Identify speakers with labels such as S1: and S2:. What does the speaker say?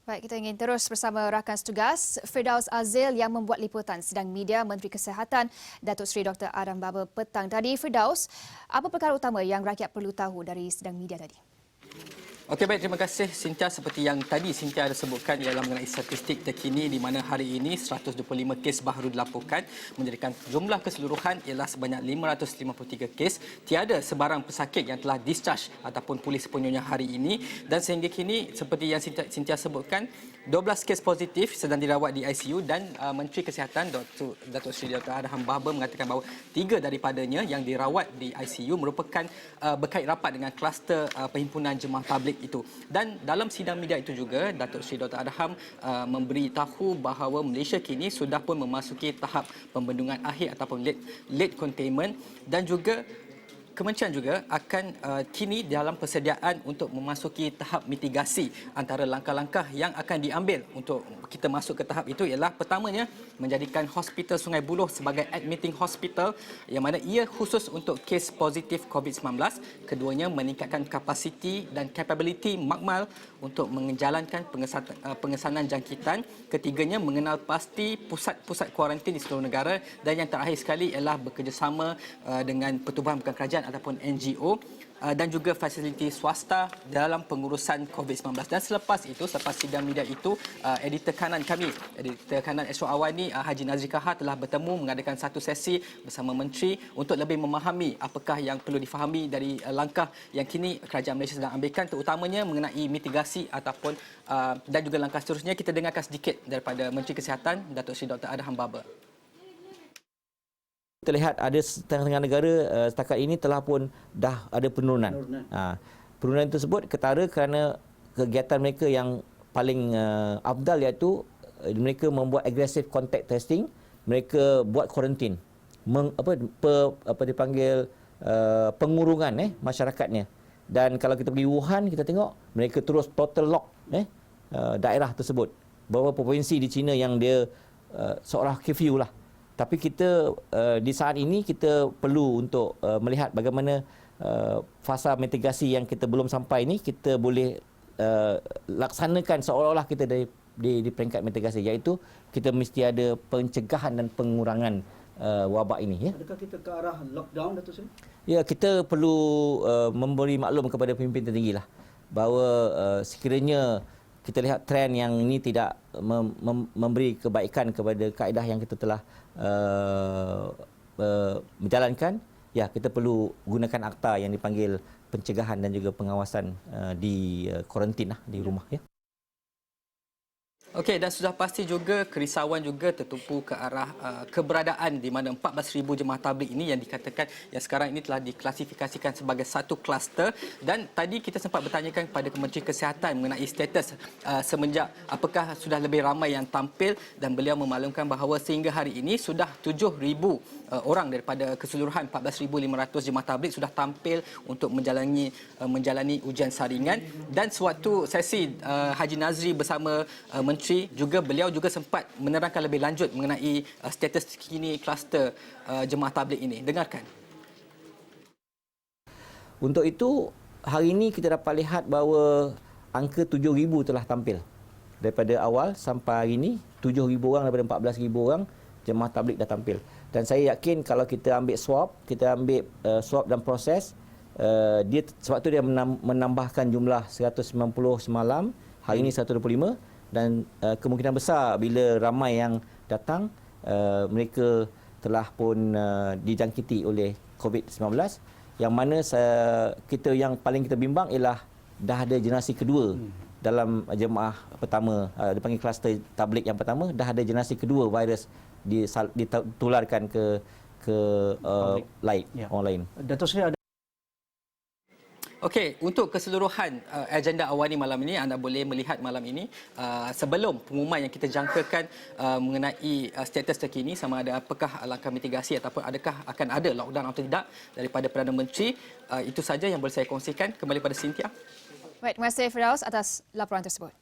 S1: Baik, kita ingin terus bersama rakan setugas Firdaus Azil yang membuat liputan sidang media Menteri Kesihatan Datuk Seri Dr. Adam Baba petang tadi. Firdaus, apa perkara utama yang rakyat perlu tahu dari sidang media tadi?
S2: Okey, baik, terima kasih Cynthia. Seperti yang tadi Cynthia ada sebutkan ialah mengenai statistik terkini di mana hari ini 125 kes baru dilaporkan, menjadikan jumlah keseluruhan ialah sebanyak 553 kes. Tiada sebarang pesakit yang telah discharge ataupun pulih sepenuhnya hari ini, dan sehingga kini seperti yang Cynthia sebutkan, 12 kes positif sedang dirawat di ICU dan Menteri Kesihatan Datuk Seri Dr. Adam Baba mengatakan bahawa 3 daripadanya yang dirawat di ICU merupakan berkait rapat dengan kluster perhimpunan jemaah tabligh itu. Dan dalam sidang media itu juga Datuk Seri Dr. Adham memberitahu bahawa Malaysia kini sudah pun memasuki tahap pembendungan akhir ataupun late containment, dan juga Kementerian juga akan kini dalam persediaan untuk memasuki tahap mitigasi. Antara langkah-langkah yang akan diambil untuk kita masuk ke tahap itu ialah pertamanya menjadikan Hospital Sungai Buloh sebagai admitting hospital yang mana ia khusus untuk kes positif COVID-19. Keduanya meningkatkan kapasiti dan capability makmal untuk menjalankan pengesanan jangkitan. Ketiganya mengenal pasti pusat-pusat kuarantin di seluruh negara, dan yang terakhir sekali ialah bekerjasama dengan pertubuhan bukan kerajaan ataupun NGO dan juga fasiliti swasta dalam pengurusan COVID-19. Dan selepas itu, selepas sidang media itu, editor kanan kami, editor kanan Astro Awani, Haji Nazri Kahar telah bertemu mengadakan satu sesi bersama Menteri untuk lebih memahami apakah yang perlu difahami dari langkah yang kini kerajaan Malaysia sedang ambilkan, terutamanya mengenai mitigasi ataupun dan juga langkah seterusnya. Kita dengarkan sedikit daripada Menteri Kesihatan Datuk Seri Dr. Adham Baba.
S3: Kita lihat ada setengah-setengah negara setakat ini telah pun dah ada penurunan. Penurunan tersebut ketara kerana kegiatan mereka yang paling afdal, iaitu mereka membuat aggressive contact testing, mereka buat kuarantin, pengurungan masyarakatnya. Dan kalau kita pergi Wuhan, kita tengok mereka terus total lock daerah tersebut. Beberapa provinsi di China yang dia seolah curfew lah. Tapi kita di saat ini kita perlu untuk melihat bagaimana fasa mitigasi yang kita belum sampai ini kita boleh laksanakan seolah-olah kita di peringkat mitigasi, iaitu kita mesti ada pencegahan dan pengurangan wabak ini. Ya.
S4: Adakah kita ke arah lockdown, Datuk Seri?
S3: Ya, kita perlu memberi maklum kepada pemimpin tertinggi lah bahawa sekiranya kita lihat trend yang ini tidak memberi kebaikan kepada kaedah yang kita telah menjalankan, ya kita perlu gunakan akta yang dipanggil pencegahan dan juga pengawasan di kuarantin di rumah. Ya.
S2: Okey, dan sudah pasti juga kerisauan juga tertumpu ke arah keberadaan di mana 14,000 jemaah tabligh ini yang dikatakan yang sekarang ini telah diklasifikasikan sebagai satu kluster. Dan tadi kita sempat bertanyakan kepada Kementerian Kesihatan mengenai status semenjak apakah sudah lebih ramai yang tampil, dan beliau memaklumkan bahawa sehingga hari ini sudah 7,000 orang daripada keseluruhan 14,500 jemaah tabligh sudah tampil untuk menjalani ujian saringan. Dan sewaktu sesi Haji Nazri bersama Menteri juga, beliau juga sempat menerangkan lebih lanjut mengenai status kini kluster jemaah tabligh ini. Dengarkan.
S3: Untuk itu, hari ini kita dapat lihat bahawa angka 7,000 telah tampil. Daripada awal sampai hari ini, 7,000 orang daripada 14,000 orang jemaah tabligh dah tampil. Dan saya yakin kalau kita ambil swab dan proses, sebab tu dia menambahkan jumlah 190 semalam, hari ini 125. Dan kemungkinan besar bila ramai yang datang, mereka telah pun dijangkiti oleh COVID-19, yang mana yang paling kita bimbang ialah dah ada generasi kedua dalam jemaah pertama, dipanggil kluster tabligh yang pertama, dah ada generasi kedua virus ditularkan ke lain, orang lain.
S4: Datuk Seri,
S2: Okey, untuk keseluruhan agenda Awani malam ini, anda boleh melihat malam ini sebelum pengumuman yang kita jangkakan mengenai status terkini sama ada apakah langkah mitigasi ataupun adakah akan ada lockdown atau tidak daripada Perdana Menteri. Itu saja yang boleh saya kongsikan. Kembali pada Cynthia.
S1: Baik, terima kasih Firdaus atas laporan tersebut.